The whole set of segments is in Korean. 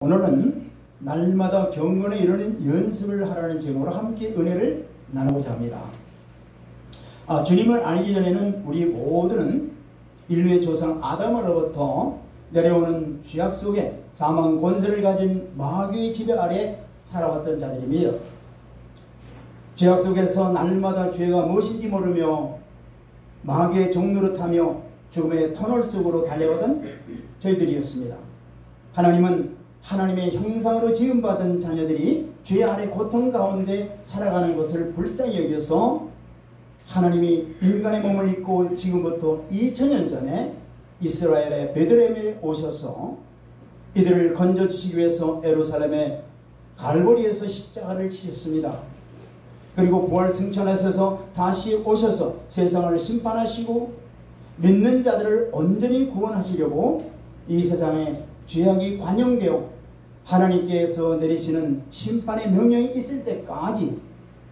오늘은 날마다 경건에 이르는 연습을 하라는 제목으로 함께 은혜를 나누고자 합니다. 주님을 알기 전에는 우리 모두는 인류의 조상 아담으로부터 내려오는 죄악 속에 사망 권세를 가진 마귀의 지배 아래 살아왔던 자들입니다. 죄악 속에서 날마다 죄가 무엇인지 모르며 마귀의 종노릇하며 죽음의 터널 속으로 달려가던 저희들이었습니다. 하나님은 하나님의 형상으로 지음받은 자녀들이 죄 아래 고통 가운데 살아가는 것을 불쌍히 여겨서 하나님이 인간의 몸을 입고 지금부터 2000년 전에 이스라엘의 베들레헴에 오셔서 이들을 건져주시기 위해서 예루살렘의 갈보리에서 십자가를 지셨습니다. 그리고 부활 승천하셔서 다시 오셔서 세상을 심판하시고 믿는 자들을 온전히 구원하시려고 이 세상에 죄악이 관영되어 하나님께서 내리시는 심판의 명령이 있을 때까지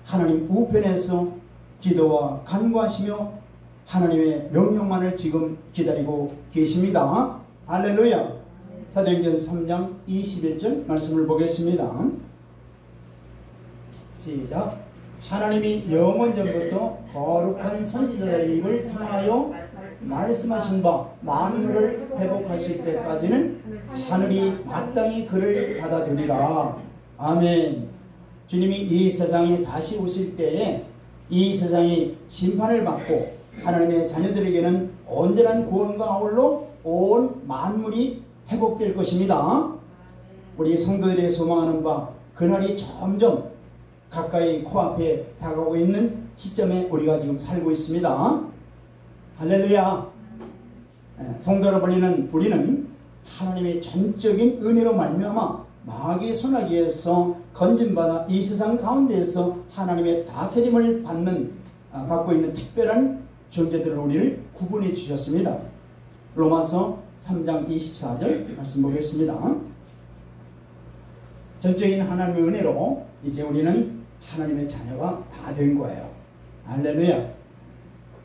하나님 우편에서 기도와 간구하시며 하나님의 명령만을 지금 기다리고 계십니다. 할렐루야. 사도행전 3장 21절 말씀을 보겠습니다. 시작. 하나님이 영원전부터 거룩한 선지자들의 입을 통하여 말씀하신 바 만물을 회복하실 때까지는 하늘이 마땅히 그를 받아들이라. 아멘. 주님이 이 세상에 다시 오실 때에 이 세상이 심판을 받고 하나님의 자녀들에게는 온전한 구원과 아울러 온 만물이 회복될 것입니다. 우리 성도들의 소망하는 바 그날이 점점 가까이 코앞에 다가오고 있는 시점에 우리가 지금 살고 있습니다. 할렐루야. 성도로 불리는 우리는 하나님의 전적인 은혜로 말미암아 마귀의 손아귀에서 건진받아 이 세상 가운데에서 하나님의 다스림을 받고 있는 특별한 존재들을 우리를 구분해 주셨습니다. 로마서 3장 24절 말씀 보겠습니다. 전적인 하나님의 은혜로 이제 우리는 하나님의 자녀가 다 된 거예요. 할렐루야.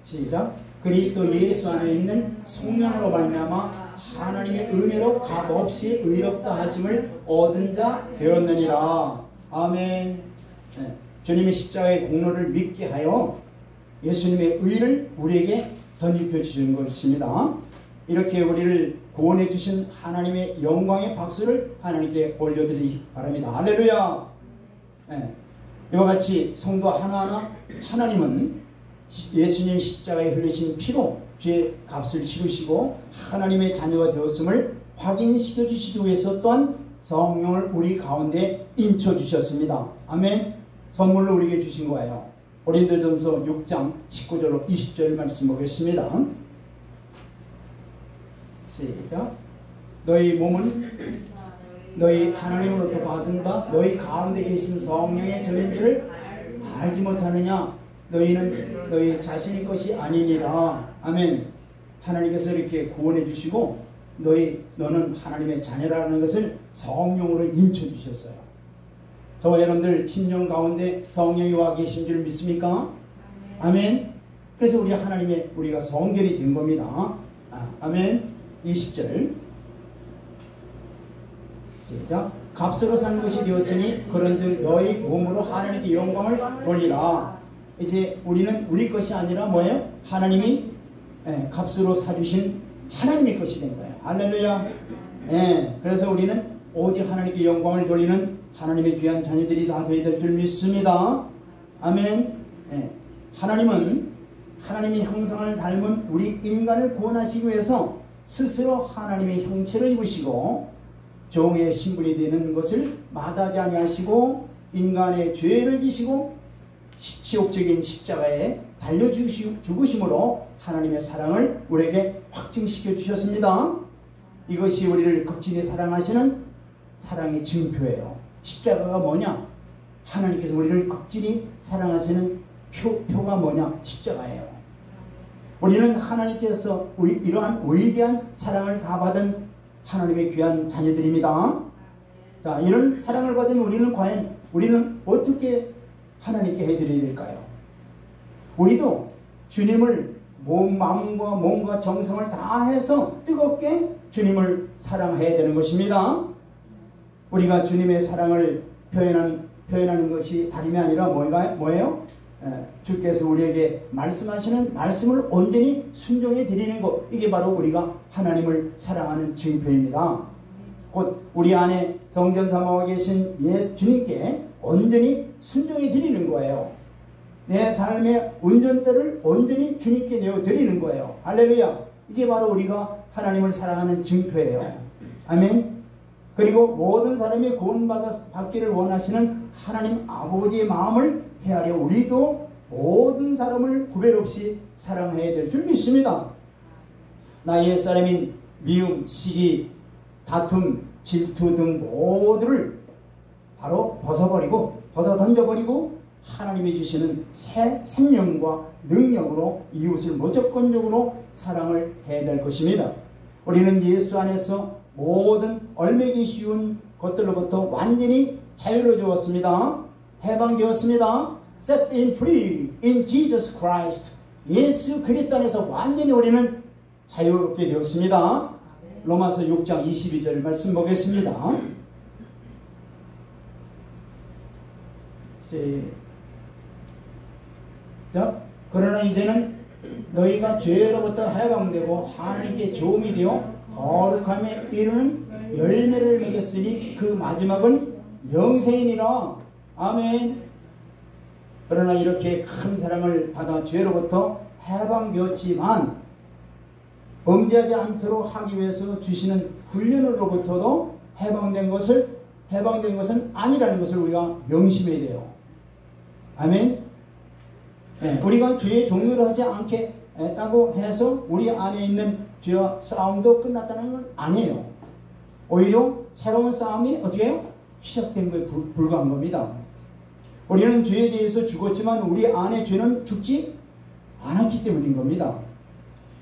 시작. 그리스도 예수 안에 있는 성령으로 말미암아 하나님의 은혜로 값없이 의롭다 하심을 얻은 자 되었느니라. 아멘. 주님의 십자가의 공로를 믿게 하여 예수님의 의를 우리에게 덧입혀 주신 것입니다. 이렇게 우리를 구원해 주신 하나님의 영광의 박수를 하나님께 올려드리기 바랍니다. 할렐루야. 이와 같이 성도 하나하나 하나님은 예수님 십자가에 흘리신 피로 죄의 값을 치르시고 하나님의 자녀가 되었음을 확인시켜 주시기 위해서 또한 성령을 우리 가운데 인쳐 주셨습니다. 아멘. 선물로 우리에게 주신 거예요. 고린도전서 6장 19절로 20절 말씀 보겠습니다. 시작. 너희 몸은 너희 하나님으로부터 받은 바 너희 가운데 계신 성령의 전인 줄을 알지 못하느냐. 너희는 너희 자신의 것이 아니니라. 아멘. 하나님께서 이렇게 구원해 주시고 너는 하나님의 자녀라는 것을 성령으로 인쳐 주셨어요. 저와 여러분들 심령 가운데 성령이 와 계신 줄 믿습니까? 아멘. 그래서 우리가 성결이 된 겁니다. 아멘. 20절 시작. 값으로 산 것이 되었으니 그런즉 너희 몸으로 하나님께 영광을 돌리라. 이제 우리는 우리 것이 아니라 뭐예요? 하나님이 값으로 사주신 하나님의 것이 된 거예요. 할렐루야. 그래서 우리는 오직 하나님께 영광을 돌리는 하나님의 귀한 자녀들이 다 되어야 될 줄 믿습니다. 아멘. 하나님은 하나님의 형상을 닮은 우리 인간을 구원하시기 위해서 스스로 하나님의 형체를 입으시고 종의 신분이 되는 것을 마다하지 아니하시고 인간의 죄를 지시고 치욕적인 십자가에 달려 죽으심으로 하나님의 사랑을 우리에게 확증시켜 주셨습니다. 이것이 우리를 극진히 사랑하시는 사랑의 증표예요. 십자가가 뭐냐? 하나님께서 우리를 극진히 사랑하시는 표가 뭐냐? 십자가예요. 우리는 하나님께서 이러한 위대한 사랑을 다 받은 하나님의 귀한 자녀들입니다. 자, 이런 사랑을 받은 우리는 어떻게 하나님께 해드려야 될까요? 우리도 주님을 마음과 몸과 정성을 다해서 뜨겁게 주님을 사랑해야 되는 것입니다. 우리가 주님의 사랑을 표현하는 것이 다름이 아니라 뭐예요? 주께서 우리에게 말씀하시는 말씀을 온전히 순종해 드리는 것, 이게 바로 우리가 하나님을 사랑하는 증표입니다. 곧 우리 안에 성전 사모하고 계신 주님께 온전히 순종해 드리는 거예요. 내 삶의 운전대를 온전히 주님께 내어드리는 거예요. 할렐루야. 이게 바로 우리가 하나님을 사랑하는 증표예요. 아멘. 그리고 모든 사람이 구원받기를 원하시는 하나님 아버지의 마음을 헤아려 우리도 모든 사람을 구별 없이 사랑해야 될 줄 믿습니다. 나의 옛사람인 미움, 시기, 다툼, 질투 등 모두를 바로 벗어 던져버리고 하나님이 주시는 새 생명과 능력으로 이웃을 무조건적으로 사랑을 해야 될 것입니다. 우리는 예수 안에서 모든 얼매기 쉬운 것들로부터 완전히 자유로워졌습니다. 해방되었습니다. Set in free in Jesus Christ. 예수 그리스도 안에서 완전히 우리는 자유롭게 되었습니다. 로마서 6장 22절 말씀 보겠습니다. 자, 그러나 이제는 너희가 죄로부터 해방되고 하나님께 종이 되어 거룩함에 이르는 열매를 맺었으니 그 마지막은 영생이니라. 아멘. 그러나 이렇게 큰 사랑을 받아 죄로부터 해방되었지만 범죄하지 않도록 하기 위해서 주시는 훈련으로부터도 해방된 것은 아니라는 것을 우리가 명심해야 돼요. 아멘. 네, 우리가 죄의 종료를 하지 않겠다고 해서 우리 안에 있는 죄와 싸움도 끝났다는 건 아니에요. 오히려 새로운 싸움이 어떻게 해요? 시작된 것에 불과한 겁니다. 우리는 죄에 대해서 죽었지만 우리 안에 죄는 죽지 않았기 때문인 겁니다.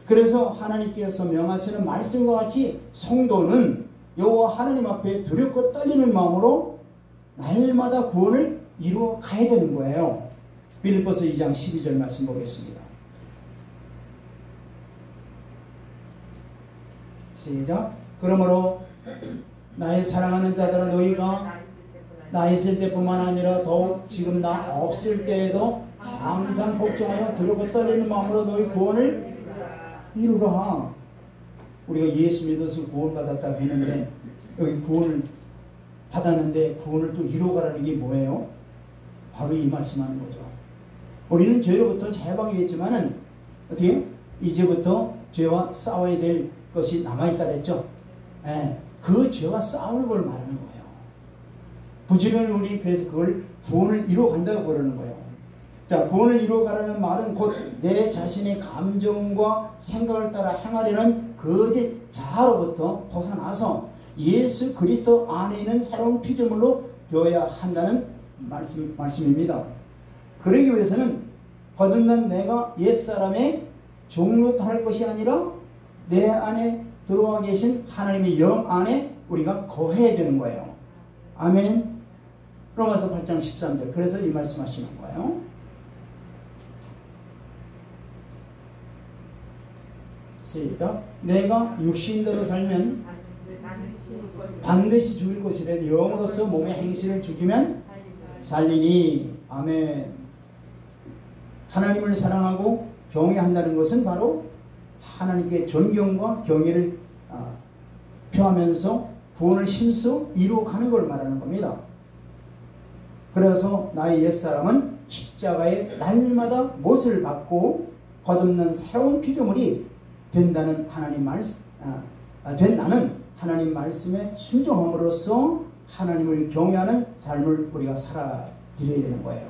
그래서 하나님께서 명하시는 말씀과 같이 성도는 여호와 하나님 앞에 두렵고 떨리는 마음으로 날마다 구원을 이루어 가야 되는 거예요. 빌립보서 2장 12절 말씀 보겠습니다. 시작. 그러므로 나의 사랑하는 자들아 너희가 나 있을 때뿐만 아니라 더욱 지금 나 없을 때에도 항상 복종하여 두렵고 떨리는 마음으로 너희 구원을 이루라. 우리가 예수 믿어서 구원받았다고 했는데 여기 구원을 받았는데 구원을 또 이루어가라는 게 뭐예요? 바로 이 말씀하는 거죠. 우리는 죄로부터 해방이 됐지만은 어떻게 이제부터 죄와 싸워야 될 것이 남아있다 그랬죠. 그 죄와 싸우는 걸 말하는 거예요. 부지런히 그래서 그걸 구원을 이루어간다고 그러는 거예요. 자, 구원을 이루어가라는 말은 곧 내 자신의 감정과 생각을 따라 행하려는 거짓 자아로부터 벗어나서 예수 그리스도 안에 있는 새로운 피조물로 되어야 한다는 말씀입니다. 그러기 위해서는 거듭난 내가 옛사람의 종로 할 것이 아니라 내 안에 들어와 계신 하나님의 영 안에 우리가 거해야 되는 거예요. 아멘. 로마서 8장 13절. 그래서 이 말씀 하시는 거예요. 시작. 내가 육신대로 살면 반드시 죽을 것이래 영으로서 몸의 행실을 죽이면 살리니. 아멘. 하나님을 사랑하고 경외한다는 것은 바로 하나님께 존경과 경외를 표하면서 구원을 힘써 이루어가는 걸 말하는 겁니다. 그래서 나의 옛사람은 십자가에 날마다 못을 받고 거듭난 새로운 피조물이 된다는 하나님 말씀, 된 나는 하나님 말씀에 순종함으로써 하나님을 경외하는 삶을 우리가 살아드려야 되는 거예요.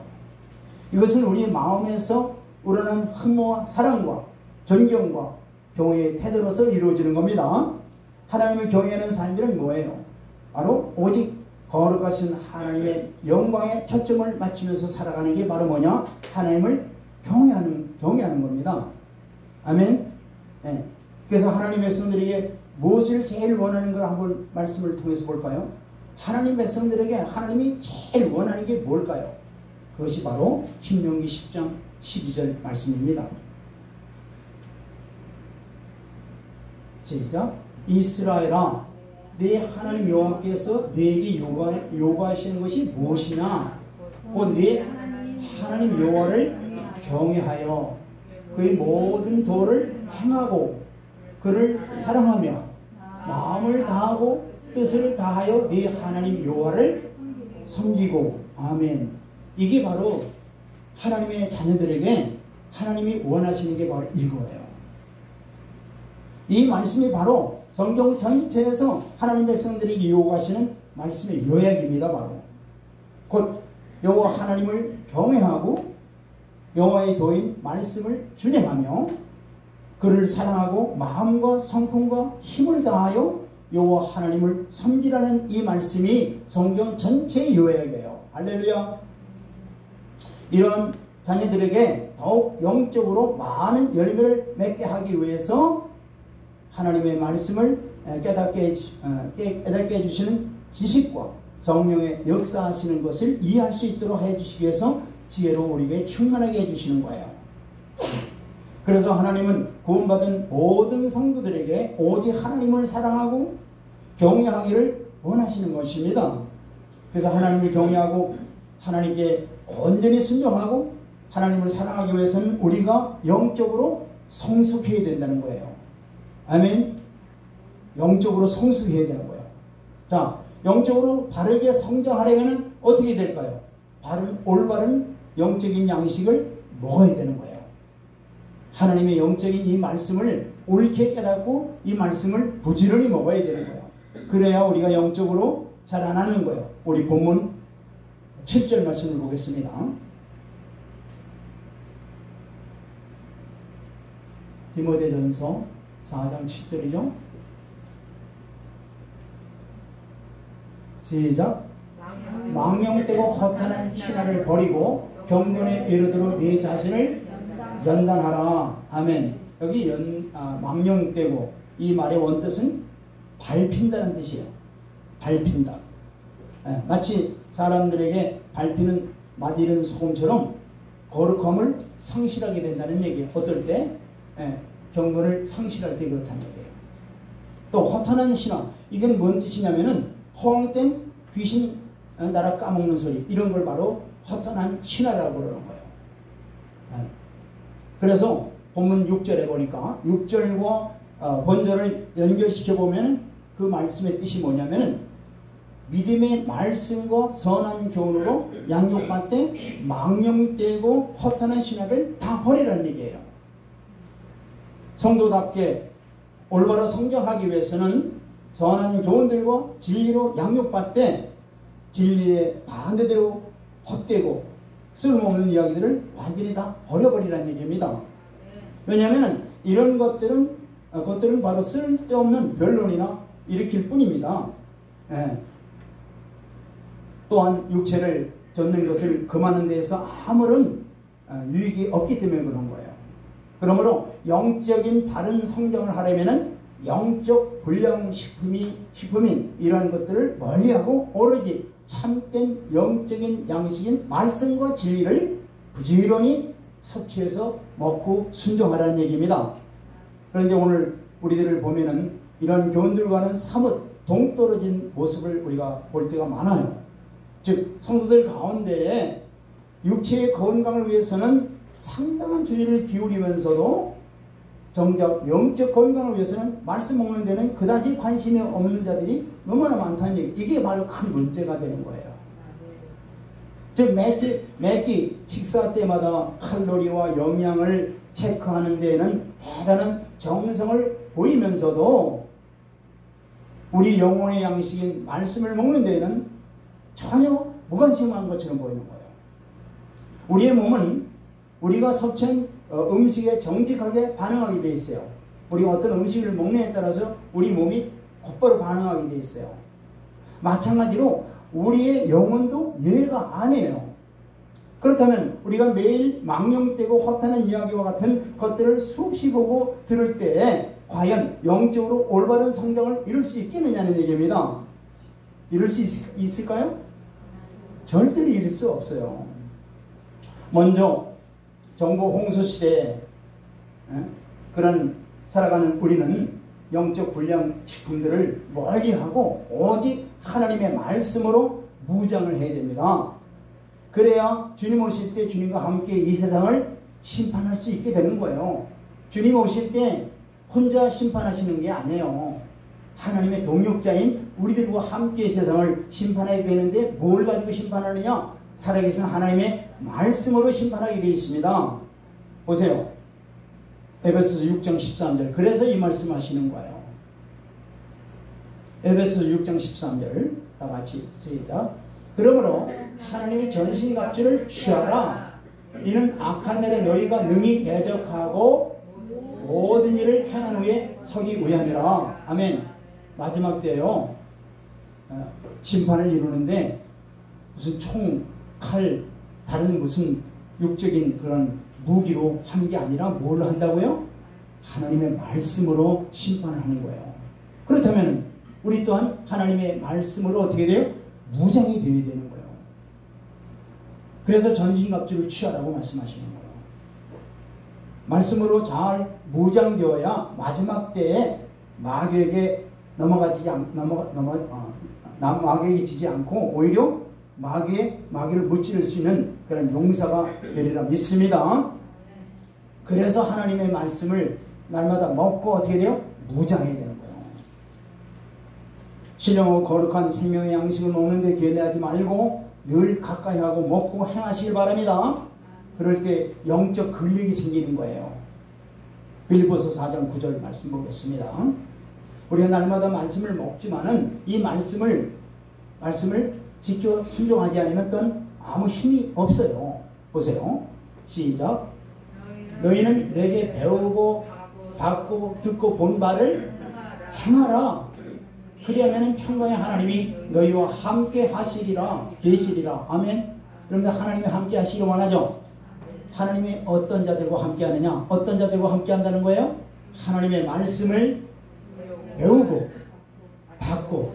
이것은 우리 마음에서 우러난 흠모와 사랑과 존경과 경외의 태도로서 이루어지는 겁니다. 하나님을 경외하는 삶들은 뭐예요? 바로 오직 거룩하신 하나님의 영광에 초점을 맞추면서 살아가는 게 바로 뭐냐? 하나님을 경외하는 겁니다. 아멘. 네. 그래서 하나님의 백성들에게 무엇을 제일 원하는 걸 한번 말씀을 통해서 볼까요? 하나님 백성들에게 하나님이 제일 원하는 게 뭘까요? 그것이 바로 신명기 10장 12절 말씀입니다. 시작. 이스라엘아 내 하나님 여호와께서 내게 요구하시는 것이 무엇이냐? 곧 내 하나님 여호와를 경외하여 그의 모든 도를 행하고 그를 사랑하며 마음을 다하고 뜻을 다하여 네 하나님 여호와를 섬기고. 아멘. 이게 바로 하나님의 자녀들에게 하나님이 원하시는 게 바로 이거예요. 이 말씀이 바로 성경 전체에서 하나님 백성들에게 요구하시는 말씀의 요약입니다. 바로 곧 여호와 하나님을 경외하고 여호와의 도인 말씀을 준행하며 그를 사랑하고 마음과 성품과 힘을 다하여 여호와 하나님을 섬기라는 이 말씀이 성경 전체의 요약이에요. 할렐루야. 이런 자녀들에게 더욱 영적으로 많은 열매를 맺게 하기 위해서 하나님의 말씀을 깨닫게 해주시는 지식과 성령의 역사하시는 것을 이해할 수 있도록 해주시기 위해서 지혜로 우리에게 충만하게 해주시는 거예요. 그래서 하나님은 구원받은 모든 성도들에게 오직 하나님을 사랑하고 경외하기를 원하시는 것입니다. 그래서 하나님을 경외하고 하나님께 온전히 순종하고 하나님을 사랑하기 위해서는 우리가 영적으로 성숙해야 된다는 거예요. 아멘. 영적으로 성숙해야 되는 거예요. 자, 영적으로 바르게 성장하려면 어떻게 될까요? 올바른 영적인 양식을 먹어야 되는 거예요. 하나님의 영적인 이 말씀을 옳게 깨닫고 이 말씀을 부지런히 먹어야 되는 거예요. 그래야 우리가 영적으로 자라나는 거예요. 우리 본문 7절 말씀을 보겠습니다. 디모데전서 4장 7절이죠. 시작. 망령되고 허탄한 신화를 버리고 경건에 이르도록 네 자신을 연단하라. 아멘. 여기 망령되고 이 말의 원뜻은 밟힌다는 뜻이에요. 밟힌다. 마치 사람들에게 밟히는 맛이른 소금처럼 거룩함을 상실하게 된다는 얘기예요. 어떨 때? 경건을 상실할 때 그렇다는 얘기예요. 또 허탄한 신화, 이건 뭔 뜻이냐면은 허황된 귀신 나라 까먹는 소리, 이런 걸 바로 허탄한 신화라고 그러는 거예요. 그래서 본문 6절에 보니까 6절과 본절을 연결시켜 보면 그 말씀의 뜻이 뭐냐면은 믿음의 말씀과 선한 교훈으로 양육받되 망령되고 허탄한 신화를 다 버리라는 얘기예요. 성도답게 올바로 성장하기 위해서는 선한 교훈들과 진리로 양육받되 진리의 반대대로 헛되고 쓸모없는 이야기들을 완전히 다 버려버리라는 얘기입니다. 왜냐하면 이런 것들은 바로 쓸데없는 변론이나 일으킬 뿐입니다. 또한 육체를 좇는 것을 금하는 데에서 아무런 유익이 없기 때문에 그런 거예요. 그러므로 영적인 바른 성장을 하려면 영적 불량식품인 이러한 것들을 멀리하고 오로지 참된 영적인 양식인 말씀과 진리를 부지런히 섭취해서 먹고 순종하라는 얘기입니다. 그런데 오늘 우리들을 보면은 이런 교훈들과는 사뭇 동떨어진 모습을 우리가 볼 때가 많아요. 즉 성도들 가운데에 육체의 건강을 위해서는 상당한 주의를 기울이면서도 정작 영적 건강을 위해서는 말씀 먹는 데는 그다지 관심이 없는 자들이 너무나 많다는 얘기. 이게 바로 큰 문제가 되는 거예요. 즉 매끼 식사 때마다 칼로리와 영양을 체크하는 데에는 대단한 정성을 보이면서도 우리 영혼의 양식인 말씀을 먹는 데에는 전혀 무관심한 것처럼 보이는 거예요. 우리의 몸은 우리가 섭취한 음식에 정직하게 반응하게 돼 있어요. 우리가 어떤 음식을 먹느냐에 따라서 우리 몸이 곧바로 반응하게 돼 있어요. 마찬가지로 우리의 영혼도 예외가 아니에요. 그렇다면 우리가 매일 망령되고 허탄한 이야기와 같은 것들을 수없이 보고 들을 때 과연 영적으로 올바른 성장을 이룰 수 있겠느냐는 얘기입니다. 이룰 수 있을까요? 절대로 이룰 수 없어요. 먼저 정보 홍수 시대에 그런 살아가는 우리는 영적 불량식품들을 멀리하고 오직 하나님의 말씀으로 무장을 해야 됩니다. 그래야 주님 오실 때 주님과 함께 이 세상을 심판할 수 있게 되는 거예요. 주님 오실 때 혼자 심판하시는 게 아니에요. 하나님의 동역자인 우리들과 함께 세상을 심판하게 되는데 뭘 가지고 심판하느냐? 살아계신 하나님의 말씀으로 심판하게 되어 있습니다. 보세요. 에베소서 6장 13절. 그래서 이 말씀 하시는 거예요. 에베소서 6장 13절. 다 같이 시작. 그러므로 하나님의 전신갑주를 취하라. 이는 악한 날에 너희가 능히 대적하고 모든 일을 행한 후에 서기 위함이라. 아멘. 마지막 때요. 심판을 이루는데 무슨 총, 칼, 다른 무슨 육적인 그런 무기로 하는 게 아니라 뭘 한다고요? 하나님의 말씀으로 심판을 하는 거예요. 그렇다면 우리 또한 하나님의 말씀으로 어떻게 돼요? 무장이 되어야 되는 거예요. 그래서 전신갑주를 취하라고 말씀하시는 거예요. 말씀으로 잘 무장되어야 마지막 때에 마귀에게 마귀에게 지지 않고 오히려 마귀를 무찌를 수 있는 그런 용사가 되리라 믿습니다. 그래서 하나님의 말씀을 날마다 먹고 어떻게 돼요? 무장해야 되는 거예요. 신령하고 거룩한 생명의 양식을 먹는데 게을리하지 말고 늘 가까이 하고 먹고 행하시길 바랍니다. 그럴 때 영적 근력이 생기는 거예요. 빌립보서 4장 9절 말씀 보겠습니다. 우리가 날마다 말씀을 먹지만은 이 말씀을 지켜 순종하지 않으면 또 아무 힘이 없어요. 보세요. 시작. 너희는 내게 배우고 받고 듣고 본 바를 행하라. 그리하면 평강의 하나님이 너희와 함께 하시리라. 계시리라. 아멘. 그런데 하나님이 함께 하시기 원하죠. 하나님이 어떤 자들과 함께 하느냐? 어떤 자들과 함께 한다는 거예요? 하나님의 말씀을 배우고 받고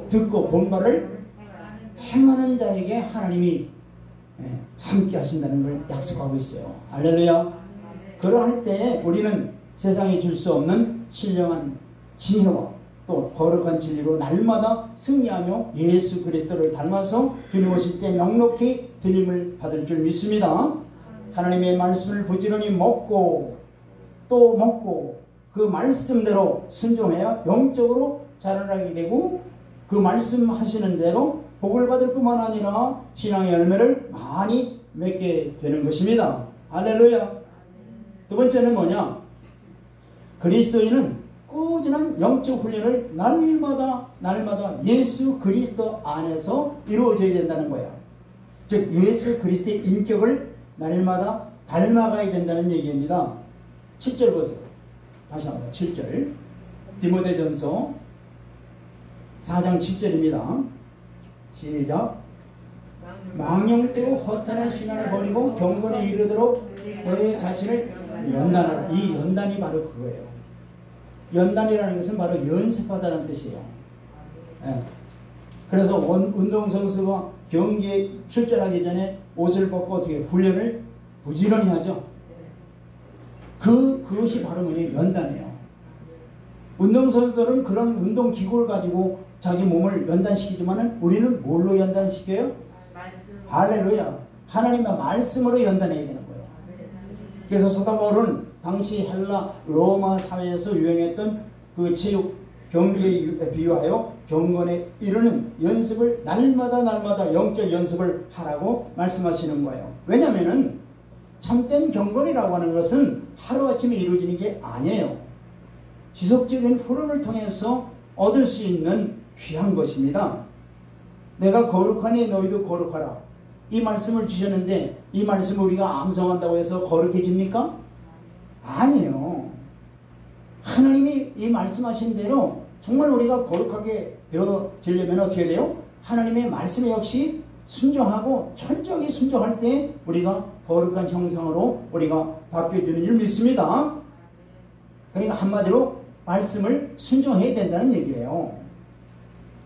듣고 본 바를 행하는 자에게 하나님이 함께 하신다는 걸 약속하고 있어요. 할렐루야. 그러할 때 우리는 세상이 줄 수 없는 신령한 지혜와 또 거룩한 진리로 날마다 승리하며 예수 그리스도를 닮아서 주님 오실 때 넉넉히 들림을 받을 줄 믿습니다. 하나님의 말씀을 부지런히 먹고 또 먹고 그 말씀대로 순종해야 영적으로 자라나게 되고 그 말씀하시는 대로 복을 받을 뿐만 아니라 신앙의 열매를 많이 맺게 되는 것입니다. 할렐루야. 두 번째는 뭐냐? 그리스도인은 꾸준한 영적 훈련을 날마다 예수 그리스도 안에서 이루어져야 된다는 거예요. 즉 예수 그리스도의 인격을 날마다 닮아가야 된다는 얘기입니다. 7절 보세요. 다시 한번 7절. 디모데전서 4장 7절입니다. 시작. 망령되고 허탄한 신앙을 버리고 경건에 이르도록 너의 자신을 연단하라. 이 연단이 바로 그거예요. 연단이라는 것은 바로 연습하다는 뜻이에요. 그래서 운동선수가 경기에 출전하기 전에 옷을 벗고 어떻게 훈련을 부지런히 하죠. 그것이 바로 뭐냐? 연단이에요. 운동선수들은 그런 운동기구를 가지고 자기 몸을 연단시키지만 우리는 뭘로 연단시켜요? 할렐루야. 하나님의 말씀으로 연단해야 되는 거예요. 그래서 사도 바울은 당시 헬라 로마 사회에서 유행했던 그 체육 경기에 비유하여 경건에 이르는 연습을 날마다 영적 연습을 하라고 말씀하시는 거예요. 왜냐하면 참된 경건이라고 하는 것은 하루아침에 이루어지는 게 아니에요. 지속적인 훈련을 통해서 얻을 수 있는 귀한 것입니다. 내가 거룩하니 너희도 거룩하라. 이 말씀을 주셨는데 이 말씀을 우리가 암송한다고 해서 거룩해집니까? 아니에요. 하나님이 이 말씀하신 대로 정말 우리가 거룩하게 되어지려면 어떻게 돼요? 하나님의 말씀 역시 순종하고 철저히 순종할 때 우리가 거룩한 형상으로 우리가 바뀌어지는 줄 믿습니다. 그러니까 한마디로 말씀을 순종해야 된다는 얘기예요.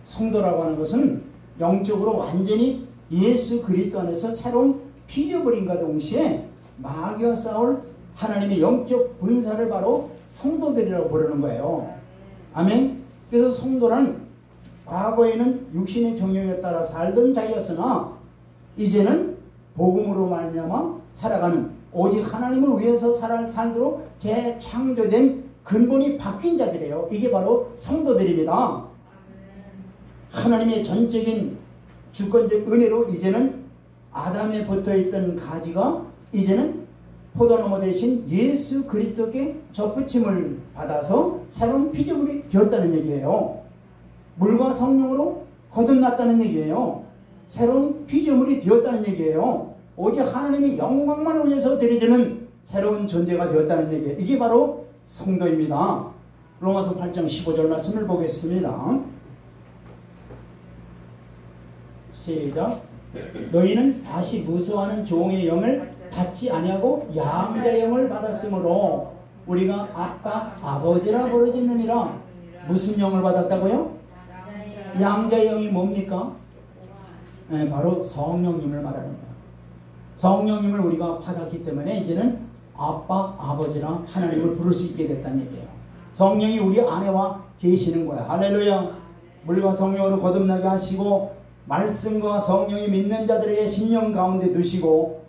성도라고 하는 것은 영적으로 완전히 예수 그리스도 안에서 새로운 피조물인과 동시에 마귀와 싸울 하나님의 영적 군사를 바로 성도들이라고 부르는 거예요. 아멘. 그래서 성도는 과거에는 육신의 정욕에 따라 살던 자였으나 이제는 복음으로 말미암아 살아가는 오직 하나님을 위해서 살도록 재창조된 근본이 바뀐 자들이에요. 이게 바로 성도들입니다. 하나님의 전적인 주권적 은혜로 이제는 아담에 붙어있던 가지가 이제는 포도나무 대신 예수 그리스도께 접붙임을 받아서 새로운 피조물이 되었다는 얘기예요. 물과 성령으로 거듭났다는 얘기예요. 새로운 피조물이 되었다는 얘기예요. 오직 하나님의 영광만 위해서 드려지는 새로운 존재가 되었다는 얘기예요. 이게 바로 성도입니다. 로마서 8장 15절 말씀을 보겠습니다. 시작. 너희는 다시 무수하는 종의 영을 받지 아니하고 양자의 영을 받았으므로 우리가 아빠 아버지라 부르짖느니라. 무슨 영을 받았다고요? 양자의 영이 뭡니까? 네, 바로 성령님을 말하는 거예요. 성령님을 우리가 받았기 때문에 이제는 아빠 아버지라 하나님을 부를 수 있게 됐다는 얘기예요. 성령이 우리 안에와 계시는 거야. 할렐루야. 물과 성령으로 거듭나게 하시고 말씀과 성령이 믿는 자들에게 심령 가운데 두시고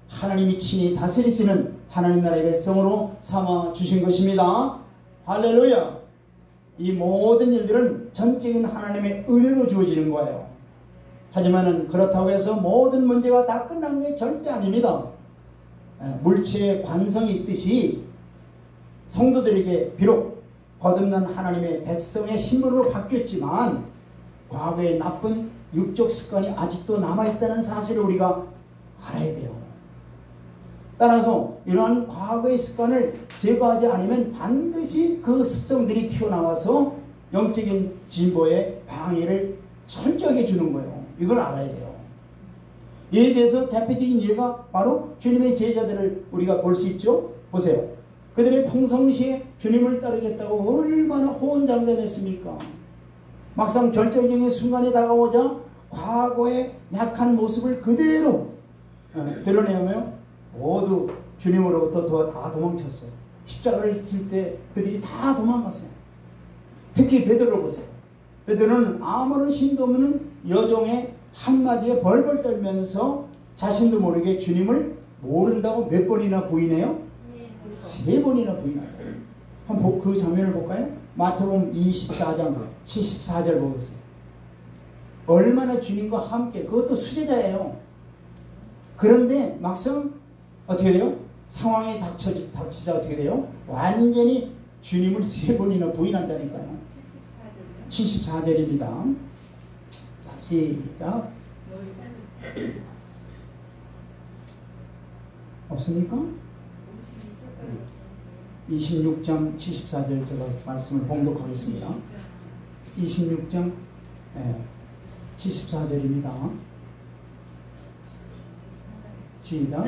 하나님이 친히 다스리시는 하나님 나라의 백성으로 삼아 주신 것입니다. 할렐루야. 이 모든 일들은 전적인 하나님의 은혜로 주어지는 거예요. 하지만 그렇다고 해서 모든 문제가 다 끝난 게 절대 아닙니다. 물체의 관성이 있듯이 성도들에게 비록 거듭난 하나님의 백성의 신분으로 바뀌었지만 과거의 나쁜 육적 습관이 아직도 남아있다는 사실을 우리가 알아야 돼요. 따라서 이러한 과거의 습관을 제거하지 않으면 반드시 그 습성들이 튀어나와서 영적인 진보에 방해를 철저하게 주는 거예요. 이걸 알아야 돼요. 이에 대해서 대표적인 예가 바로 주님의 제자들을 우리가 볼 수 있죠. 보세요. 그들의 평상시에 주님을 따르겠다고 얼마나 호언장담했습니까? 막상 결정적인 순간에 다가오자 과거의 약한 모습을 그대로 드러내며 모두 주님으로부터 다 도망쳤어요. 십자가를 질 때 그들이 다 도망갔어요. 특히 베드로 보세요. 베드로는 아무런 힘도 없는 여종의 한마디에 벌벌 떨면서 자신도 모르게 주님을 모른다고 몇 번이나 부인해요? 3번이나 부인해요. 한번 그 장면을 볼까요? 마태복음 24장 74절 보겠어요. 얼마나 주님과 함께, 그것도 수제자예요. 그런데 막상 어떻게 돼요? 상황이 닥치자 어떻게 돼요? 완전히 주님을 3번이나 부인한다니까요. 74절입니다. 자, 시작. 없습니까? 26장 74절 제가 말씀을 봉독하겠습니다. 26장 74절입니다. 시작.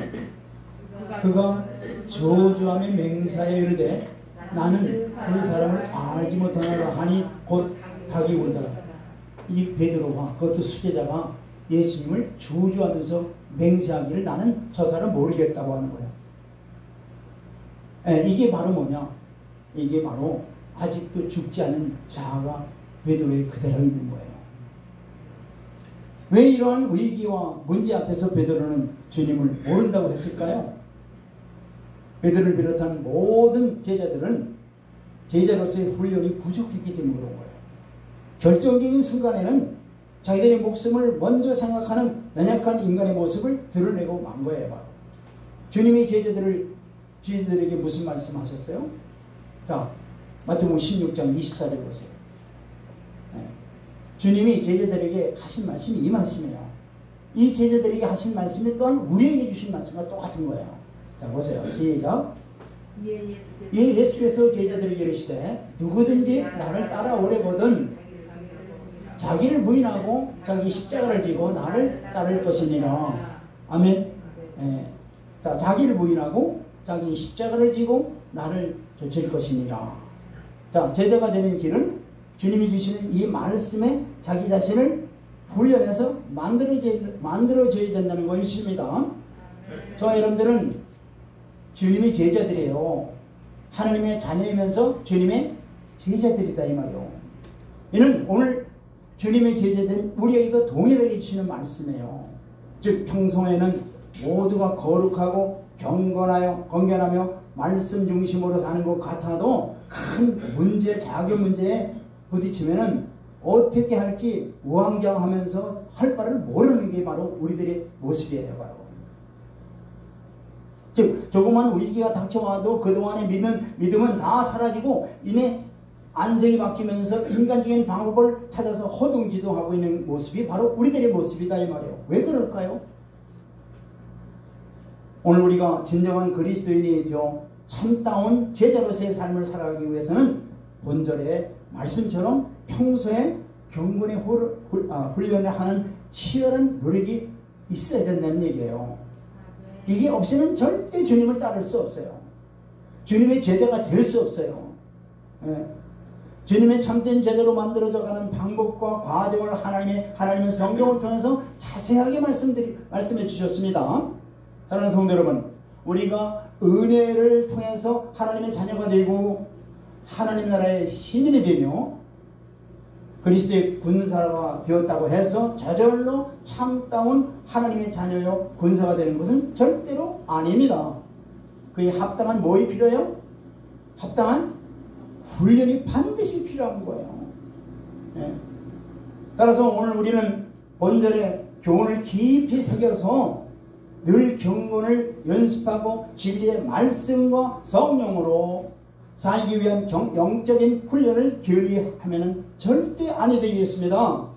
그가 저주하며 맹세하여 이르되 나는 그 사람을 알지 못하노라 하니 곧 닭이 울더라. 이 베드로가, 그것도 수제자가 예수님을 저주하면서 맹세하기를 나는 저 사람 모르겠다고 하는 거예요. 이게 바로 뭐냐? 이게 바로 아직도 죽지 않은 자아가 베드로에 그대로 있는 거예요. 왜 이러한 위기와 문제 앞에서 베드로는 주님을 모른다고 했을까요? 베드로를 비롯한 모든 제자들은 제자로서의 훈련이 부족했기 때문에 그런 거예요. 결정적인 순간에는 자기들의 목숨을 먼저 생각하는 연약한 인간의 모습을 드러내고 만 거예요. 바로. 주님이 제자들에게 무슨 말씀하셨어요? 자, 마태복음 16장 24절 보세요. 주님이 제자들에게 하신 말씀이 이 말씀이에요. 이 제자들에게 하신 말씀이 또한 우리에게 주신 말씀과 똑같은 거예요. 자, 보세요. 시작. 예수께서 제자들에게 이르시되 누구든지 나를 따라오려거든 자기를 부인하고 자기 십자가를 지고 나를 따를 것이니라. 아멘. 자, 자기를 부인하고 자기 십자가를 지고 나를 쫓을 것이니라. 자, 제자가 되는 길은 주님이 주시는 이 말씀에 자기 자신을 훈련해서 만들어져야 된다는 것입니다. 저와 여러분들은 주님의 제자들이에요. 하나님의 자녀이면서 주님의 제자들이다 이 말이요. 이는 오늘 주님의 제자된 우리에게도 동일하게 주시는 말씀이에요. 즉 평소에는 모두가 거룩하고 경건하며 말씀 중심으로 사는 것 같아도 큰 문제, 작은 문제에 부딪히면은 어떻게 할지 우왕좌왕하면서 할 바를 모르는 게 바로 우리들의 모습이에요. 바로. 즉 조그만 위기가 닥쳐와도 그동안의 믿음은 다 사라지고 이내 안색이 바뀌면서 인간적인 방법을 찾아서 허둥지둥하고 있는 모습이 바로 우리들의 모습이다 이 말이에요. 왜 그럴까요? 오늘 우리가 진정한 그리스도인이 되어 참다운 제자로서의 삶을 살아가기 위해서는 본절의 말씀처럼 평소에 경건의 훈련을 하는 치열한 노력이 있어야 된다는 얘기예요. 이게 없이는 절대 주님을 따를 수 없어요. 주님의 제자가 될 수 없어요. 예. 주님의 참된 제자로 만들어져가는 방법과 과정을 하나님의 성경을 통해서 자세하게 말씀해 주셨습니다. 사랑하는 성도 여러분, 우리가 은혜를 통해서 하나님의 자녀가 되고 하나님 나라의 시민이 되며 그리스도의 군사가 되었다고 해서 저절로 참다운 하나님의 자녀요 군사가 되는 것은 절대로 아닙니다. 그에 합당한 뭐가 필요해요? 합당한 훈련이 반드시 필요한 거예요. 예. 따라서 오늘 우리는 본절의 교훈을 깊이 새겨서 늘 경건을 연습하고 진리의 말씀과 성령으로 살기 위한 영적인 훈련을 게을리하면 절대 아니 되겠습니다.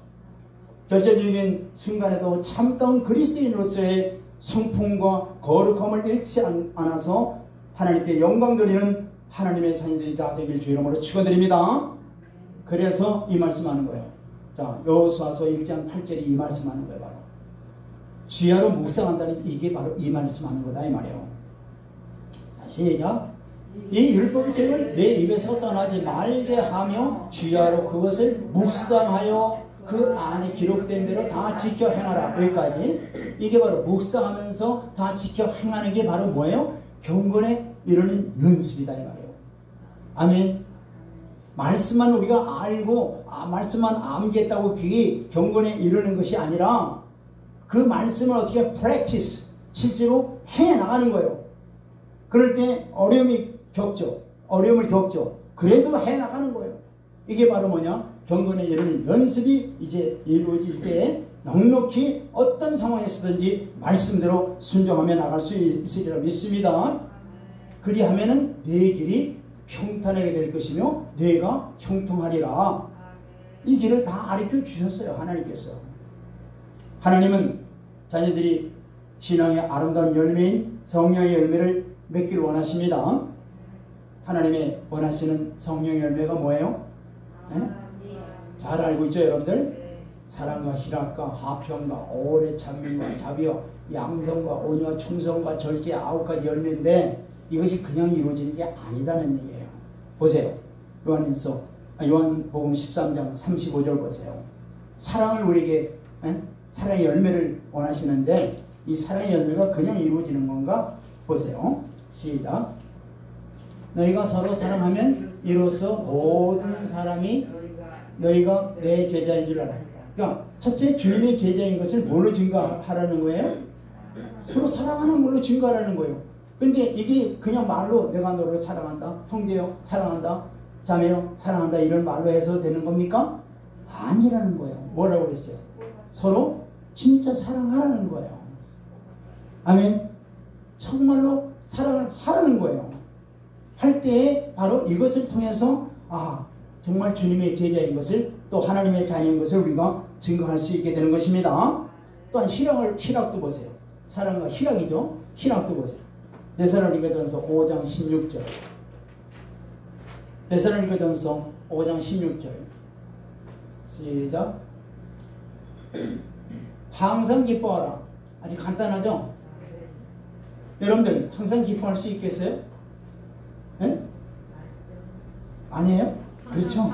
결정적인 순간에도 참다운 그리스도인으로서의 성품과 거룩함을 잃지 않아서 하나님께 영광 돌리는 하나님의 자녀들이 다 되길 주 이름으로 축원드립니다. 그래서 이 말씀하는 거예요. 자, 여호수아서 1장 8절이 이 말씀하는 거예요. 바로 주야로 묵상한다는 이게 바로 이 말씀하는 거다 이 말이에요. 다시 이 율법책을 내 입에서 떠나지 말게 하며 주야로 그것을 묵상하여 그 안에 기록된 대로 다 지켜 행하라. 여기까지. 이게 바로 묵상하면서 다 지켜 행하는 게 바로 뭐예요? 경건에 이르는 연습이다 이 말이에요. 아멘. 말씀만 우리가 알고 말씀만 암기했다고 그게 경건에 이르는 것이 아니라 그 말씀을 어떻게 practice 실제로 해 나가는 거예요. 그럴 때 어려움을 겪죠. 그래도 해 나가는 거예요. 이게 바로 뭐냐? 경건에 이르는 연습이 이제 이루어질 때 넉넉히 어떤 상황에서든지 말씀대로 순종하며 나갈 수 있으리라 믿습니다. 그리하면은 내 길이 평탄하게 될 것이며 내가 형통하리라. 이 길을 다 가르쳐 주셨어요. 하나님께서. 하나님은 자녀들이 신앙의 아름다운 열매인 성령의 열매를 맺길 원하십니다. 하나님의 원하시는 성령의 열매가 뭐예요? 네? 잘 알고 있죠 여러분들? 사랑과 희락과 화평과 오래 참음과 자비와 양성과 온유와 충성과 절제 9가지 열매인데 이것이 그냥 이루어지는 게 아니다는 얘기예요. 보세요. 요한복음 13장 35절 보세요. 사랑을 우리에게 사랑의 열매를 원하시는데 이 사랑의 열매가 그냥 이루어지는 건가? 보세요. 시작. 너희가 서로 사랑하면 이로써 모든 사람이 너희가 내 제자인 줄 알아. 그러니까 첫째 주님의 제자인 것을 뭘로 증거하라는 거예요? 서로 사랑하는 걸로 증거하라는 거예요. 근데 이게 그냥 말로 내가 너를 사랑한다, 형제요 사랑한다, 자매요 사랑한다 이런 말로 해서 되는 겁니까? 아니라는 거예요. 뭐라고 그랬어요? 서로 진짜 사랑하라는 거예요. 아멘. 정말로 사랑을 하라는 거예요. 할 때에 바로 이것을 통해서 정말 주님의 제자인 것을 또 하나님의 자녀인 것을 우리가 증거할 수 있게 되는 것입니다. 또한 희락도 보세요. 사랑과 희락이죠. 희락도 보세요. 데살로니가전서 5장 16절. 데살로니가전서 5장 16절. 시작. 항상 기뻐하라. 아주 간단하죠? 여러분들 항상 기뻐할 수 있겠어요? 네? 아니에요? 그렇죠?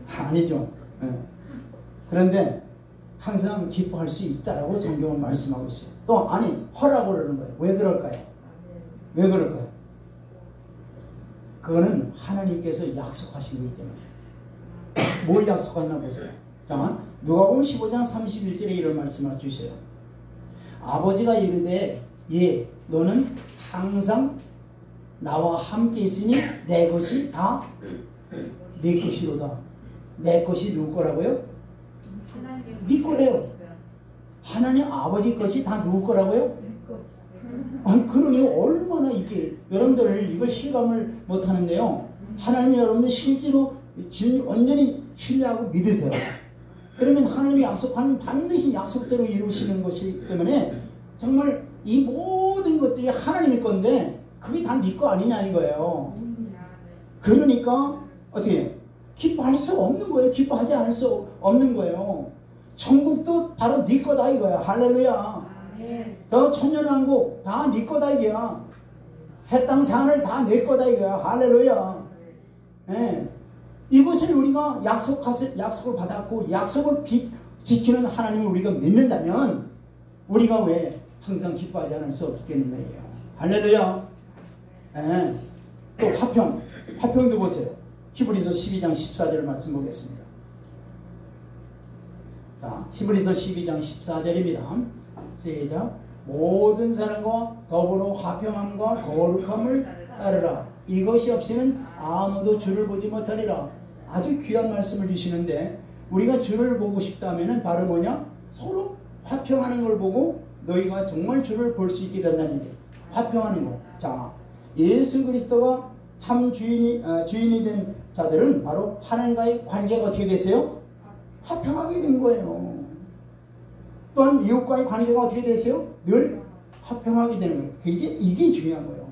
아니죠. 네. 그런데 항상 기뻐할 수 있다라고 성경은 말씀하고 있어요. 또 허라고 그러는 거예요. 왜 그럴까요? 왜 그럴까요? 그거는 하나님께서 약속하신 거기 때문에. 뭘 약속했나 보세요. 자, 누가복음 15장 31절에 이런 말씀을 주세요. 아버지가 이르되 예 너는 항상 나와 함께 있으니 내 것이 다 내 것이로다. 내 것이 누구 거라고요? 네 거래요. 하나님 아버지 것이 다 누구 거라고요? 아니 그러니 얼마나 이게 여러분들 이걸 실감을 못하는데요. 하나님 여러분들 실제로 완전히 신뢰하고 믿으세요. 그러면 하나님이 약속하는 반드시 약속대로 이루시는 것이기 때문에 정말 이 모든 것들이 하나님의 건데 그게 다 네 거 아니냐 이거예요. 그러니까 어떻게 해요? 기뻐할 수 없는 거예요. 기뻐하지 않을 수 없는 거예요. 천국도 바로 네 거다 이거야. 할렐루야. 저 천년왕국 다 네 거다 이거야. 새 땅 산을 다 내 거다 이거야. 할렐루야. 네. 이것을 우리가 약속을 받았고 약속을 지키는 하나님을 우리가 믿는다면 우리가 왜 항상 기뻐하지 않을 수 없겠느냐예요. 할렐루야. 네. 또 화평도 보세요. 히브리서 12장 14절 말씀 보겠습니다. 자, 히브리서 12장 14절입니다. 시작. 모든 사람과 더불어 화평함과 거룩함을 따르라. 이것이 없이는 아무도 주를 보지 못하리라. 아주 귀한 말씀을 주시는데 우리가 주를 보고 싶다면 바로 뭐냐? 서로 화평하는 걸 보고 너희가 정말 주를 볼 수 있게 된다는 게 화평하는 거. 자, 예수 그리스도가 참 주인이 된 자들은 바로 하나님과의 관계가 어떻게 됐어요? 화평하게 된 거예요. 또한 이웃과의 관계가 어떻게 됐어요? 늘 화평하게 되는 거예요. 이게 중요한 거예요.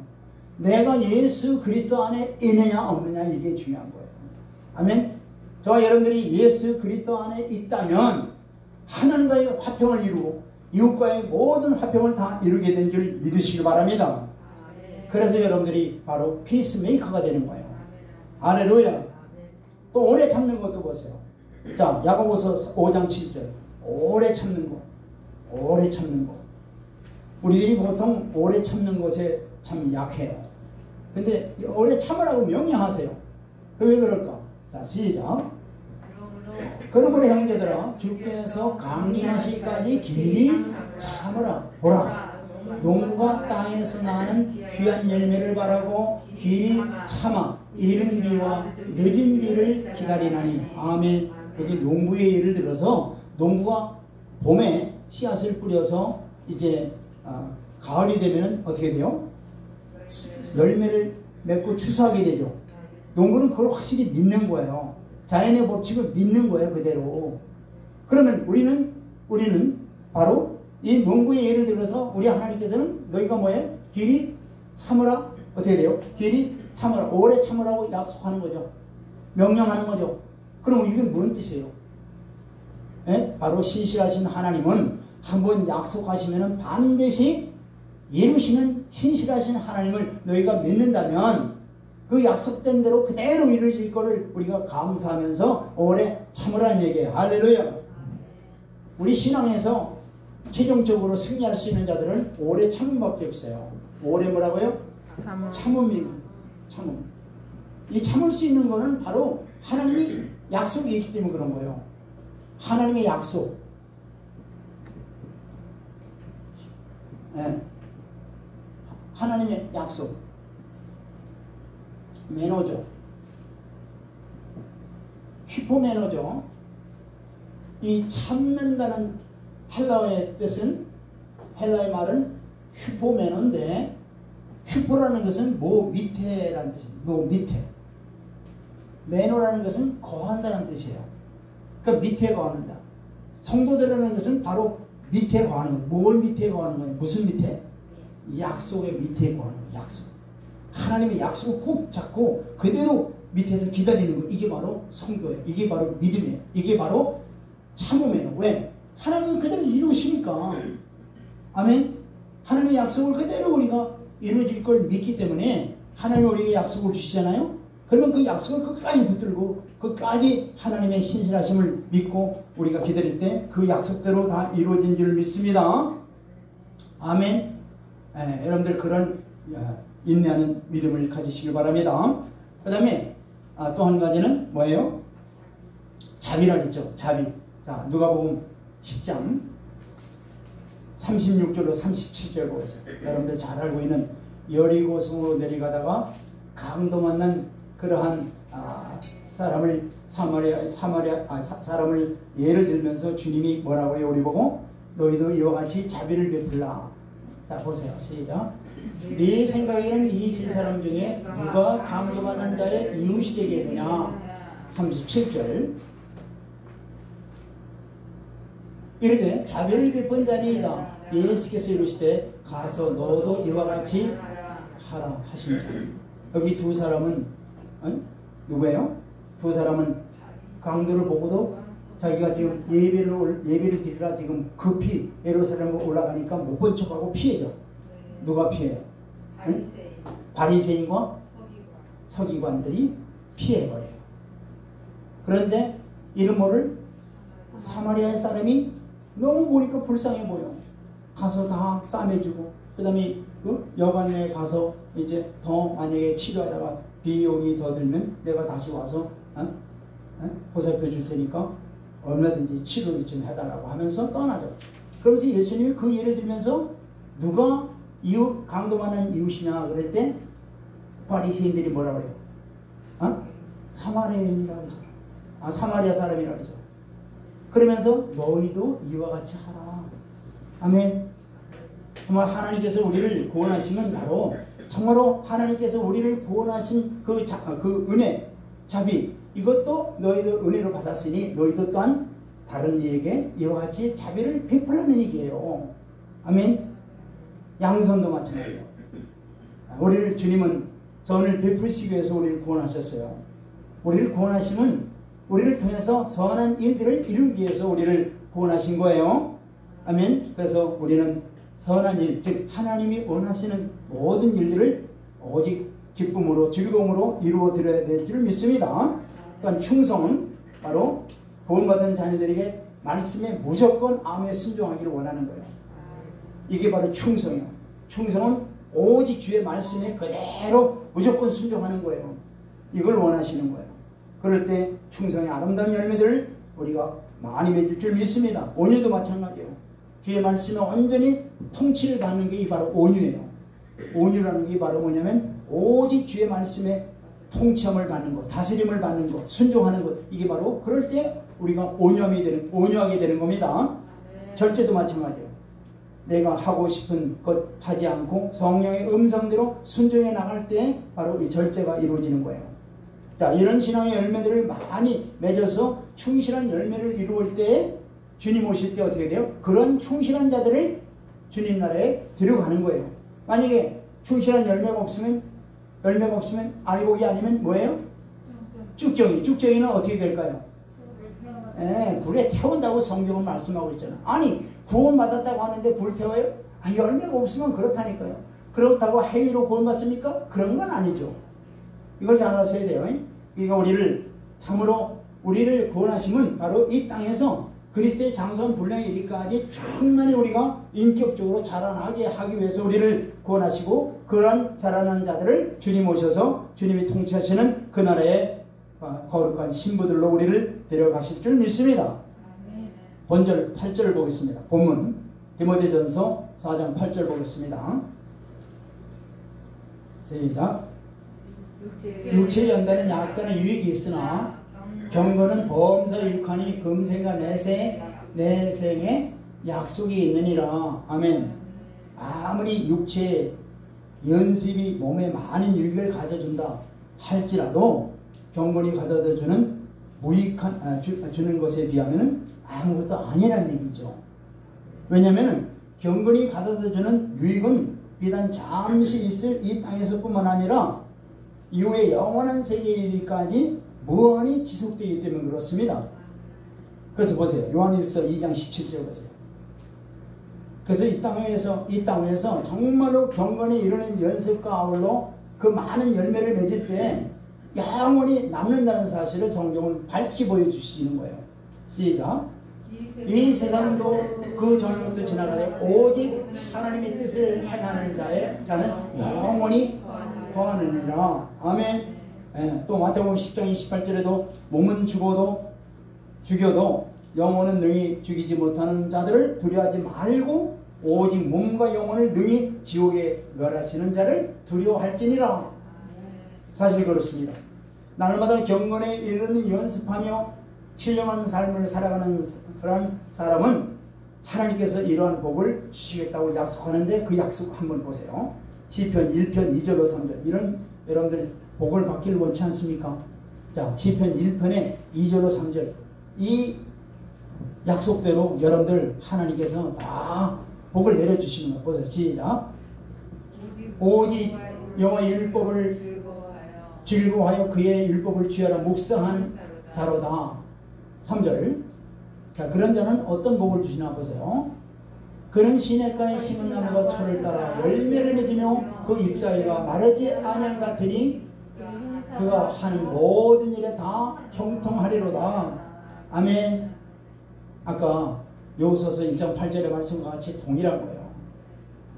내가 예수 그리스도 안에 있느냐 없느냐 이게 중요한 거예요. 아멘. 저와 여러분들이 예수 그리스도 안에 있다면 하나님과의 화평을 이루고 이웃과의 모든 화평을 다 이루게 된 줄 믿으시기 바랍니다. 그래서 여러분들이 바로 피스메이커가 되는 거예요. 할렐루야. 또 오래 참는 것도 보세요. 자, 야고보서 5장 7절. 오래 참는 거. 오래 참는 거. 우리들이 보통 오래 참는 것에 참 약해요. 근데 오래 참으라고 명령하세요. 그 왜 그럴까? 자, 시작. 그러므로 형제들아 주께서 강림하시기까지 길이 참으라. 보라. 농부가 땅에서 나는 귀한 열매를 바라고 길이 참아 이른 비와 늦은 비를 기다리나니. 아멘. 여기 농부의 예를 들어서 농부가 봄에 씨앗을 뿌려서 이제 가을이 되면 어떻게 돼요? 열매를 맺고 추수하게 되죠. 농부는 그걸 확실히 믿는 거예요. 자연의 법칙을 믿는 거예요. 그대로. 그러면 우리는 바로 이 농부의 예를 들어서 우리 하나님께서는 너희가 뭐예요? 길이 참으라. 어떻게 돼요? 길이 참으라. 오래 참으라고 약속하는 거죠. 명령하는 거죠. 그럼 이게 뭔 뜻이에요? 네? 바로 신실하신 하나님은 한번 약속하시면 반드시 이루시는 신실하신 하나님을 너희가 믿는다면 그 약속된 대로 그대로 이루어질 것을 우리가 감사하면서 오래 참으라는 얘기예요. 할렐루야. 우리 신앙에서 최종적으로 승리할 수 있는 자들은 오래 참음밖에 없어요. 오래 뭐라고요? 참음이 참음. 이 참을 수 있는 거는 바로 하나님이 약속이 있기 때문에 그런 거예요. 하나님의 약속. 네. 하나님의 약속. 매너죠. 휘포매너죠. 이 참는다는 헬라어의 뜻은, 헬라의 말은 휘포매너인데, 휘포라는 것은 뭐 밑에라는 뜻입니다. 뭐 밑에. 매너라는 것은 거한다는 뜻이에요. 그러니까 밑에 거한다. 성도들이라는 것은 바로 밑에 거하는 거예요. 뭘 밑에 거하는 거예요? 무슨 밑에? 약속의 밑에 거하는 거예요. 약속. 하나님의 약속을 꼭 잡고 그대로 밑에서 기다리는 거. 이게 바로 성도예요. 이게 바로 믿음이에요. 이게 바로 참음이에요. 왜? 하나님은 그대로 이루시니까. 아멘. 하나님의 약속을 그대로 우리가 이루어질 걸 믿기 때문에 하나님이 우리에게 약속을 주시잖아요. 그러면 그 약속을 끝까지 붙들고 끝까지 하나님의 신실하심을 믿고 우리가 기다릴 때 그 약속대로 다 이루어진 줄 믿습니다. 아멘. 여러분들 그런 인내하는 믿음을 가지시길 바랍니다. 그 다음에 또 한 가지는 뭐예요? 자비라 그랬죠. 자비. 자, 누가복음 10장 36절로 37절 보겠어요. 여러분들 잘 알고 있는 여리고성으로 내려가다가 강도 만난 그러한 사람을 사람을 예를 들면서 주님이 뭐라고 해요? 우리 보고 너희도 이와 같이 자비를 베풀라. 자, 보세요. 시작. 네 생각에는 이 세 사람 중에 누가 강도 만난 자의 이웃이 되겠느냐? 37절. 이르되 자비를 베푼 자니이다. 예수께서 이르시되 가서 너도 이와 같이 하라 하신 자. 여기 두 사람은 누구예요? 두 사람은 강도를 보고도 자기가 지금 예배를 드리라 지금 급히 예루살렘으로 올라가니까 못 본 척하고 피해죠. 누가 피해요? 바리새인과 서기관들이 피해버려요. 그런데 이를 모를 사마리아의 사람이 너무 보니까 불쌍해 보여. 가서 다 싸매주고, 그 다음에 그 여관에 가서 이제 더 만약에 치료하다가 비용이 더 들면 내가 다시 와서 보살펴 줄 테니까 얼마든지 치료를 좀 해달라고 하면서 떠나죠. 그러면서 예수님이 그 예를 들면서 누가 이웃, 강도 많은 이웃이냐 그럴 때 바리새인들이 뭐라고 그래요? 사마리아인이라고 그러죠. 사마리아 사람이라고 그러죠. 그러면서 너희도 이와 같이 하라. 아멘. 정말 하나님께서 우리를 구원하시면 바로 정말로 하나님께서 우리를 구원하신 그 은혜, 자비, 이것도 너희도 은혜로 받았으니 너희도 또한 다른 이에게 이와 같이 자비를 베풀라는 얘기예요. 아멘. 양선도 마찬가지예요. 우리를 주님은 선을 베풀시기 위해서 우리를 구원하셨어요. 우리를 구원하시면 우리를 통해서 선한 일들을 이루기 위해서 우리를 구원하신 거예요. 아멘. 그래서 우리는 선한 일, 즉 하나님이 원하시는 모든 일들을 오직 기쁨으로 즐거움으로 이루어 드려야 될 줄 믿습니다. 또한 충성은 바로 구원받은 자녀들에게 말씀에 무조건 아무에 순종하기를 원하는 거예요. 이게 바로 충성이에요. 충성은 오직 주의 말씀에 그대로 무조건 순종하는 거예요. 이걸 원하시는 거예요. 그럴 때 충성의 아름다운 열매들을 우리가 많이 맺을 줄 믿습니다. 온유도 마찬가지예요. 주의 말씀에 완전히 통치를 받는 게 바로 온유예요. 온유라는 게 바로 뭐냐면 오직 주의 말씀에 통치함을 받는 것, 다스림을 받는 것, 순종하는 것, 이게 바로 그럴 때 우리가 온유하게 되는 겁니다. 절제도 마찬가지예요. 내가 하고 싶은 것 하지 않고 성령의 음성대로 순종해 나갈 때 바로 이 절제가 이루어지는 거예요. 자, 이런 신앙의 열매들을 많이 맺어서 충실한 열매를 이루을 때 주님 오실 때 어떻게 돼요? 그런 충실한 자들을 주님 나라에 데려가는 거예요. 만약에 충실한 열매가 없으면 알곡이 아니면 뭐예요? 쭉정이는 어떻게 될까요? 불에 태운다고 성경은 말씀하고 있잖아요. 아니 구원받았다고 하는데 불 태워요? 열매가 없으면 그렇다니까요. 그렇다고 행위로 구원받습니까? 그런 건 아니죠. 이걸 잘 아셔야 돼요. 이거 참으로 우리를 구원하시면 바로 이 땅에서 그리스도의 장성 분량에 이르기까지 충만히 우리가 인격적으로 자라나게 하기 위해서 우리를 구원하시고, 그런 자라난 자들을 주님 오셔서 주님이 통치하시는 그 나라의 거룩한 신부들로 우리를 데려가실 줄 믿습니다. 본절 8절을 보겠습니다. 본문 디모데전서 4장 8절 보겠습니다. 시작. 육체의 연단은 약간의 유익이 있으나 경건은 범사 일칸이 금생과 내생에 약속이 있느니라. 아멘. 아무리 육체의 연습이 몸에 많은 유익을 가져준다 할지라도 경건이 가져다 주는 주는 것에 비하면 아무것도 아니라는 얘기죠. 왜냐하면 경건이 가져다 주는 유익은 비단 잠시 있을 이 땅에서뿐만 아니라 이후에 영원한 세계에 이르기까지 무한히 지속되기 때문에 그렇습니다. 그래서 보세요. 요한일서 2장 17절 보세요. 그래서 이 땅에서 정말로 경건에 이르는 연습과 아울러 그 많은 열매를 맺을 때 영원히 남는다는 사실을 성경은 밝히 보여주시는 거예요. 시작. 이 세상도 그 전력도 지나가되 오직 하나님의 뜻을 행하는 자는 영원히 거하느니라. 아멘. 또 마태복음 10장 28절에도 몸은 죽여도 영혼은 능히 죽이지 못하는 자들을 두려워하지 말고 오직 몸과 영혼을 능히 지옥에 멸하시는 자를 두려워할지니라. 사실 그렇습니다. 날마다 경건에 이르는 연습하며 신령한 삶을 살아가는 그런 사람은 하나님께서 이러한 복을 주시겠다고 약속하는데 그 약속 한번 보세요. 시편 1편 2절로 3절. 이런 여러분들 복을 받기를 원치 않습니까? 자, 시편 1편에 2절로 3절. 이 약속대로 여러분들 하나님께서 다 복을 내려주시는 거 보세요. 시작. 오직 여호와의 율법을 즐거워하여 그의 율법을 주야라 묵상한 자로다. 3절. 자, 그런 자는 어떤 복을 주시나 보세요. 그는 시냇가에 심은 나무가 철을 따라 열매를 맺으며 그 잎사귀가 마르지 아니한 같으니 그가 하는 모든 일에 다 형통하리로다. 아멘. 아까 여호수아서 1장 8절의 말씀과 같이 동일한 거예요.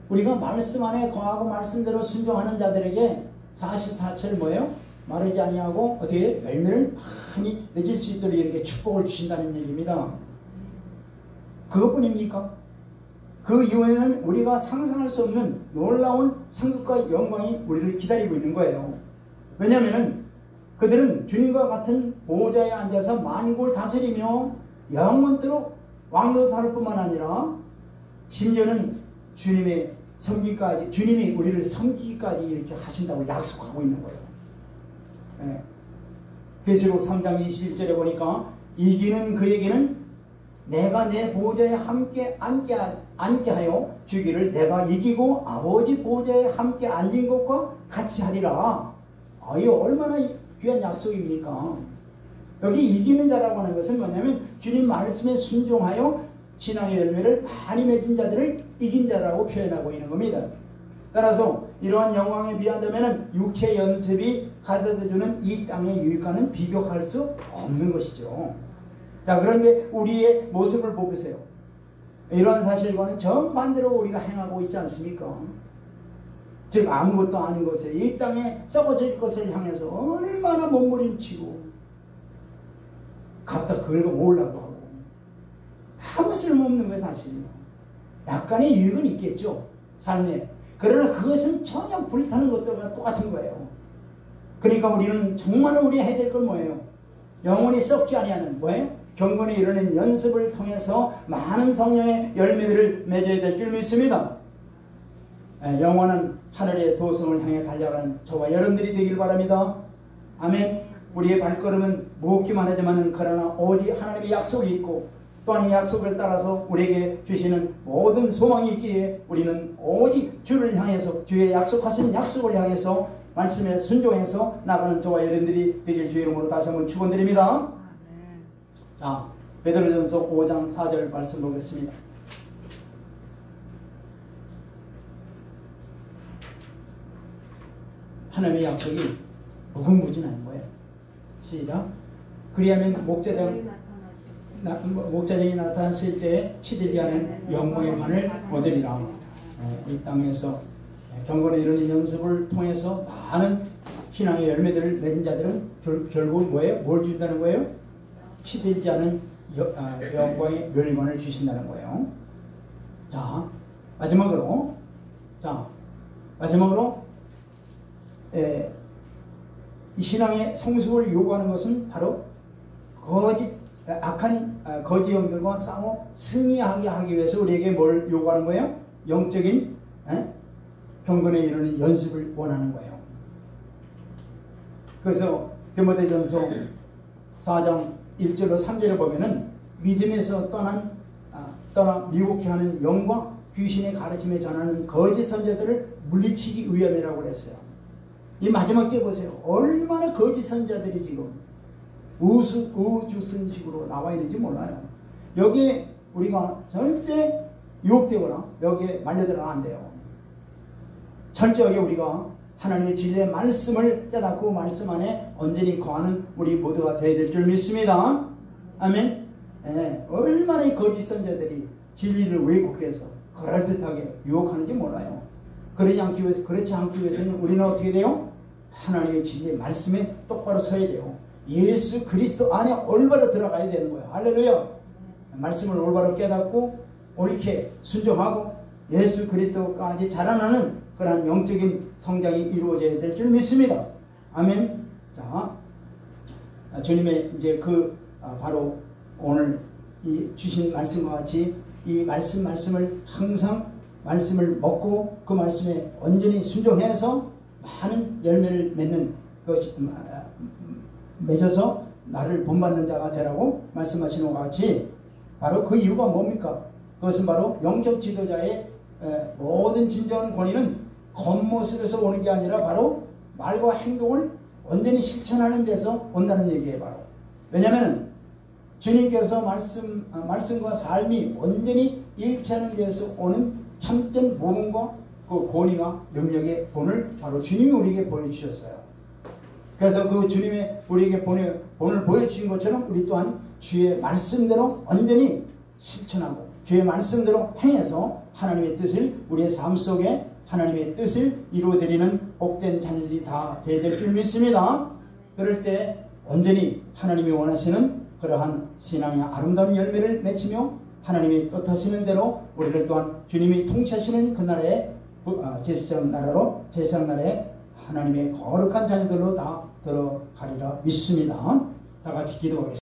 우리가 말씀 안에 거하고 말씀대로 순종하는 자들에게 44절 뭐예요? 마르지 아니하고 어떻게 열매를 많이 맺을 수 있도록 이렇게 축복을 주신다는 얘기입니다. 그것뿐입니까? 그 이후에는 우리가 상상할 수 없는 놀라운 상급과 영광이 우리를 기다리고 있는 거예요. 왜냐하면 그들은 주님과 같은 보좌에 앉아서 만국을 다스리며 영원토록 왕도 다룰 뿐만 아니라 심지어는 주님의 섬기까지, 주님이 우리를 섬기기까지 이렇게 하신다고 약속하고 있는 거예요. 네. 계시록 3장 21절에 보니까 이기는 그에게는 내가 내 보좌에 함께 앉게 하여 주기를 내가 이기고 아버지 보좌에 함께 앉은 것과 같이 하리라. 이 얼마나 귀한 약속입니까? 여기 이기는 자라고 하는 것은 뭐냐면 주님 말씀에 순종하여 신앙의 열매를 많이 맺은 자들을 이긴 자라고 표현하고 있는 겁니다. 따라서 이러한 영광에 비한다면 육체 연습이 가져다주는 이 땅의 유익과는 비교할 수 없는 것이죠. 자, 그런데 우리의 모습을 보세요. 이러한 사실과는 정반대로 우리가 행하고 있지 않습니까? 즉 아무것도 아닌 것에 이 땅에 썩어질 것을 향해서 얼마나 몸부림치고 갖다 긁어 모으려고 하고 아무 쓸모없는 거예요. 사실입니다. 약간의 유익은 있겠죠, 삶에. 그러나 그것은 전혀 불타는 것들과 똑같은 거예요. 그러니까 우리는 정말 우리 해야 될 건 뭐예요? 영원히 썩지 아니하는 뭐예요? 경건에 이르는 연습을 통해서 많은 성령의 열매들을 맺어야 될 줄 믿습니다. 영원한 하늘의 도성을 향해 달려가는 저와 여러분들이 되길 바랍니다. 아멘. 우리의 발걸음은 무겁기만 하지만 그러나 오직 하나님의 약속이 있고 또한 약속을 따라서 우리에게 주시는 모든 소망이 있기에 우리는 오직 주를 향해서 주의 약속하신 약속을 향해서 말씀에 순종해서 나가는 저와 여러분들이 되길 주의 이름으로 다시 한번 축원드립니다. 자, 베드로전서 5장 4절 말씀 보겠습니다. 하나님의 약속이 무궁무진한 거예요. 시작. 그리하면 목자장이 나타났을 때 시들지 않은 영광의 환을 얻으리라. 이 땅에서 경건에 이르는 연습을 통해서 많은 신앙의 열매들을 맺은 자들은 결국은 뭐예요? 뭘 준다는 거예요? 시들지 않은 영광의 멸관을 주신다는 거예요. 자, 마지막으로 이 신앙의 성숙을 요구하는 것은 바로 악한 거짓 영들과 싸워 승리하게 하기 위해서 우리에게 뭘 요구하는 거예요? 영적인 경건에 이르는 연습을 원하는 거예요. 그래서 디모데전서 4장 1절로 3절에 보면은 믿음에서 떠나 미혹해 하는 영과 귀신의 가르침에 전하는 거짓 선자들을 물리치기 위함이라고 그랬어요. 이 마지막 때 보세요. 얼마나 거짓 선자들이 지금 우주선식으로 나와 있는지 몰라요. 여기에 우리가 절대 유혹되거나 여기에 말려들어가 안 돼요. 철저하게 우리가 하나님의 진리의 말씀을 깨닫고 말씀 안에 온전히 거하는 우리 모두가 되어야 될 줄 믿습니다. 아멘. 얼마나 이 거짓 선자들이 진리를 왜곡해서 그럴듯하게 유혹하는지 몰라요. 그렇지 않기 위해서는 우리는 어떻게 돼요? 하나님의 진리의 말씀에 똑바로 서야 돼요. 예수 그리스도 안에 올바로 들어가야 되는 거예요. 할렐루야. 말씀을 올바로 깨닫고 옳게 순종하고 예수 그리스도까지 자라나는 그러한 영적인 성장이 이루어져야 될 줄 믿습니다. 아멘. 자, 주님의 이제 바로 오늘 이 주신 말씀과 같이 이 말씀을 항상 말씀을 먹고 그 말씀에 온전히 순종해서 많은 열매를 맺는 것이 맺어서 나를 본받는 자가 되라고 말씀하시는 것 같이 바로 그 이유가 뭡니까? 그것은 바로 영적 지도자의 모든 진정한 권위는 겉모습에서 오는 게 아니라 바로 말과 행동을 온전히 실천하는 데서 온다는 얘기예요. 바로 왜냐하면 주님께서 말씀과 삶이 온전히 일치하는 데서 오는 참된 모범과 그 권위와 능력의 본을 바로 주님이 우리에게 보여주셨어요. 그래서 그 주님의 우리에게 본을 보여주신 것처럼 우리 또한 주의 말씀대로 온전히 실천하고 주의 말씀대로 행해서 하나님의 뜻을 우리의 삶 속에 하나님의 뜻을 이루어드리는 복된 자녀들이 다 되어야 될 줄 믿습니다. 그럴 때 온전히 하나님이 원하시는 그러한 신앙의 아름다운 열매를 맺히며 하나님이 뜻하시는 대로 우리를 또한 주님이 통치하시는 그 나라의 제사장 나라에 하나님의 거룩한 자녀들로 다 들어가리라 믿습니다. 다 같이 기도하겠습니다.